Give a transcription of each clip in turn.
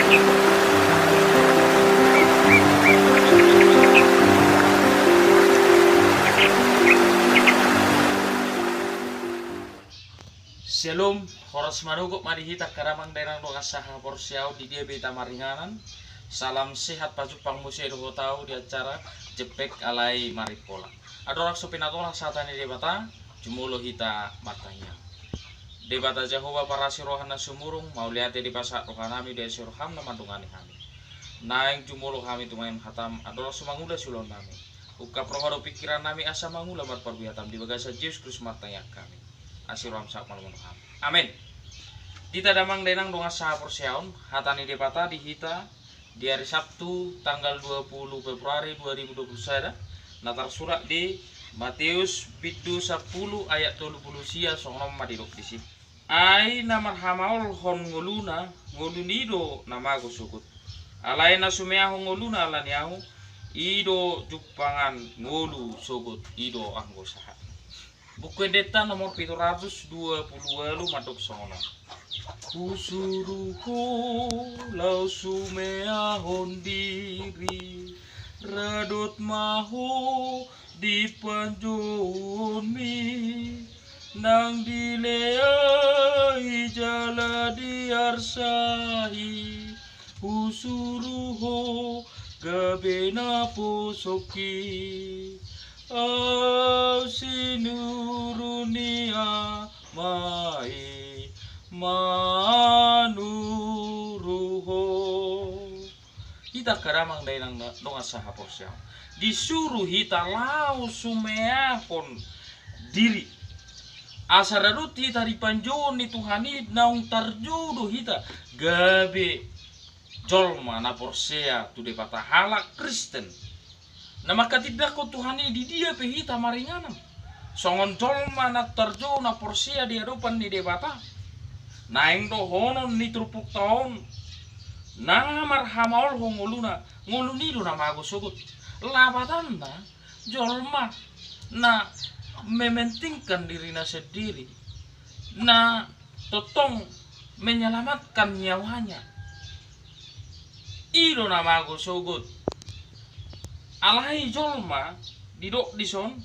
Shalom, horas manugok marihita karamang daerang doa saha porsiau di dia beta maringanan. Salam sehat pajupang musya doho tau di acara jepek alai maripola. Adorak sopinatola satani debata jumulo hita matanya. Debata Jehovah para sirohana sumurung mau lihat di pasak rohanami di siroham namandungani kami. Naing jumulo kami tumayam hatam adorak sumangula sulon nami. Uka prohado pikiran nami asa mangula berperbiatam di bagasa Yesus Kristus matanya kami. Asiram sak malam kami. Amin. Dita damang denang donga saha porsiaun hatani debata dihita di hari Sabtu tanggal 20 Februari 2021 natar surat di Matius pitu 10 ayat 30 sia songrom madidok disi. Ai namar hamaul hon ngoluna ngolunido namago sukut. Alaina sumeahu ngoluna alaniahu ido jupangan ngolu sukut ido anggo saha. Buku deta nomor 720 madok songono. Kusuruho lau sumeahon diri radot maho di panjoni nang dileai jala diarsahi kusuruho gabena posoki sinurunia mai manuruho. Kita karamang dainang donga saha porsiao disuruh hita lau sumeahon diri asararut hita di panjoni Tuhani naung tarjodoh hita gabe jolma na porsea tu depata halak Kristen. Nama katidak ko Tuhani di dia pehita maringanam. Songon jolma nak tarjo na porsia di hadapan di debata. Naing do honon ni trupuk taon. Namar hamaol ho ngoluna ngolunido na mago sugut. Labatan na jolma na mementingkan dirinya sendiri. Na totong menyelamatkan nyawanya. Ido na mago sugut. Alai jolma didok dison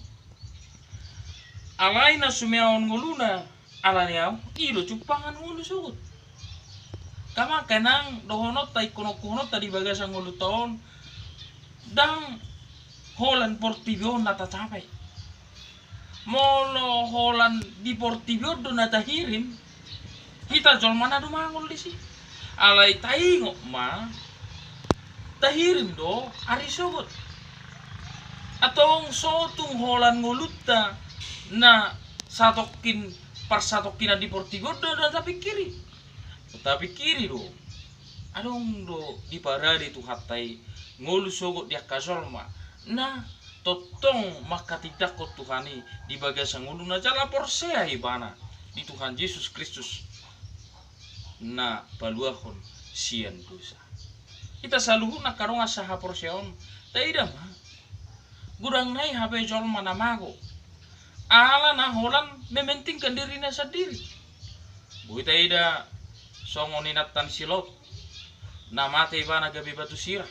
alai na sumeaon ngoluna alaniau ido cupangan ngolu sugut kama kenang dohonot tai kono tadi bagasa ngolu taon dang holan portibio nata capai molo holan di portibio do nata hirim kita jolma na do mangol disi alai taingok ma tahirim do ari sugut atong sotung holan ngolutta na satokin parsatokin di Portigo dan tapi kiri do adong do di parade tu hatai ngolu sogot dia kasolma na totong maka tidak ko Tuhani di bagasa ngolu na jala porsea ibana di Tuhan Yesus Kristus na baluahon sian dosa kita selalu na karong asaha porseon taida mah gurang nai habe jol mana mago ala na holan mementingkan dirinya sendiri buita ida songoninatan silot na mate ibana gabi batu sirah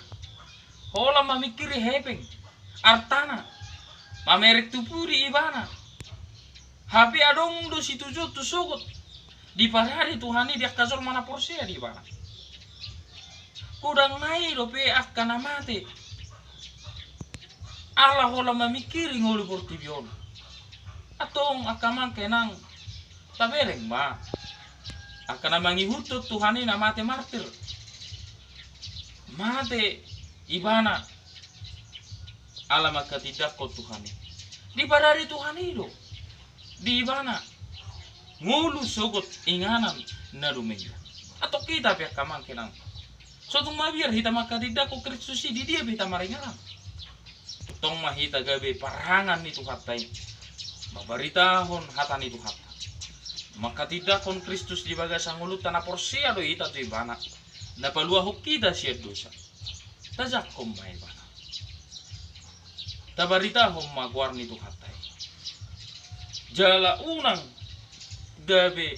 holan mamikiri hepeng artana mamerek tupuri ibana hape adong do situ jo tu sogot di parari Tuhani dia kasol mana porsea di ibana kudang nai do pe akana mate Allah hola mamikiri ngolu portibion atong akamang kenang tabereng ma akana mangihutut Tuhani na mate martir mate ibana ala maka tidak ko Tuhani di padari Tuhani do di ibana ngulu sogot inganan na rumenya atau kita pihak kamang kenang sotung mabiar hita maka tidak ko Kristus di dia hita maringanan tong mahita gabe parangan itu hatai babaritahon hatan itu hata maka tidak kon Kristus di bagasa ngulut tanah porsia do ita tu ibana na palua hukida siya dosa tajak komai bana tabaritahon magwar itu hatai jala unang gabe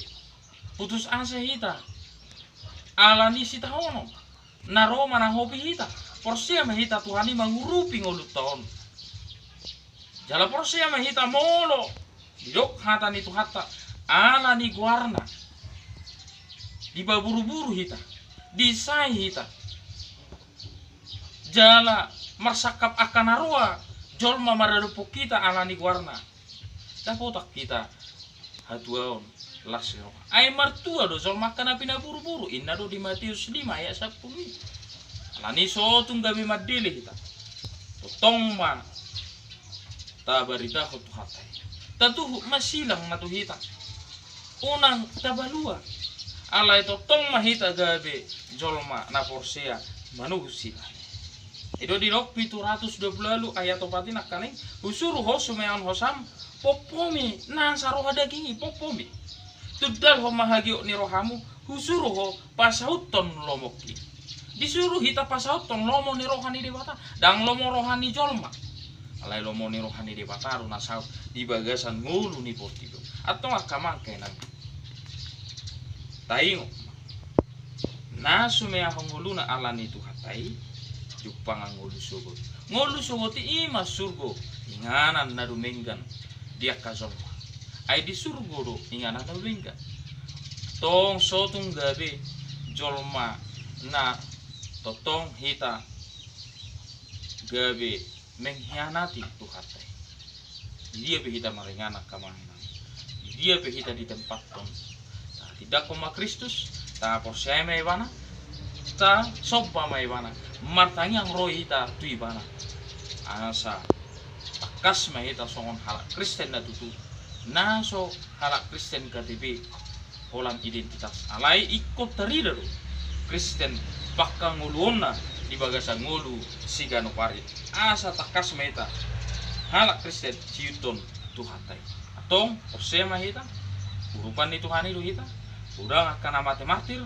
putus asa hita alani sitahono naro mana hobi hita porsia mahita Tuhani mangurupi ngolut tahun jala porsia mahita molo didok hata ni tuhata ala ni guarna di baburu-buru hita disai hita jala marsakap akan arua jolma mararupu kita ala ni guarna dapotak kita hatuaon lasiro ay martua do jolma kana pina buru-buru inna do di Matius 5 ayat 10 alani sotung gabi madili hita totong ma ta barita ko tuhatai tatuh masilang na tuhita unang tabalua alay totong mahita gabi jolma na porsia manusia Ido di lok 720 ayat opatin akaning usuru ho sumeon hosam popomi nan saroha dagingi popomi tudal ho mahagio ni rohamu usuru ho pasauton lomoki disuruh hita pasauton lomo ni rohani dewata dang lomo rohani jolma alai lomo ni rohani dewata runa sau di bagasan ngulu ni portido atau akamang kenan taingo na sumea honguluna alani tuhatai jupang ngolu sugot ti ima surgo inganan na dumenggan dia kazolma ay di surgo do inganan na dumenggan tong sotung gabe jolma na totong hita gabe mengkhianati tuhatai dia behita maringana kamana dia behita di tempat ton tidak koma Kristus ta porsiai mai bana ta sobba mai bana martangi ang rohita tui bana asa takas mahita songon halak Kristen na tutu naso halak Kristen KTP holang identitas alai ikut terida do Kristen pakka nguluona di bagasan ngulu sigano pari asa takas mahita halak Kristen ciuton tuhatai atong porse mahita urupan ni Tuhani do hita udang akan amate martir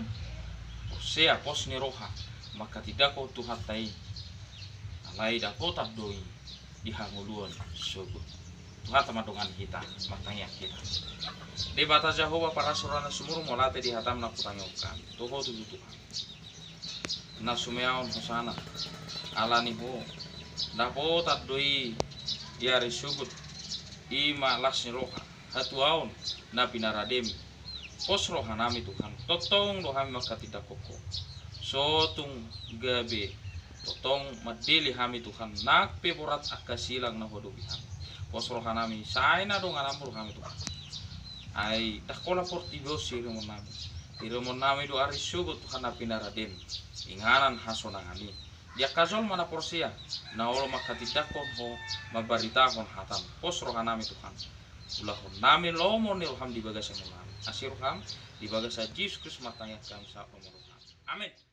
porse apos ni roha maka tidak kau tuhatai alai dako tabdoi dihanguluan sugut tuhat madongan kita matanya kita di batas Jehovah para surana sumur molate di hatam na kutanyokan toho tu Tuhan na sumeaon hosana alani ho dako tabdoi yari sugut ima lasni roha hatuaon na pinarademi pos rohanami Tuhan totong rohami maka tidak koko sotung gabe totong madili hami Tuhan nak peporat akasilang na hodobi hami pos rohanami say na dong alamur hami Tuhan ay dakola portibos iremon nami do ari sugot Tuhan na pinaradem inganan hasonangani dia kazol mana porsia na olo makatidakon ho mabaritahon hatam pos rohanami Tuhan ulahon nami lomo ni roham di bagasa nami asir roham di bagasa Jesus Kristus matanya kami sa umur amin.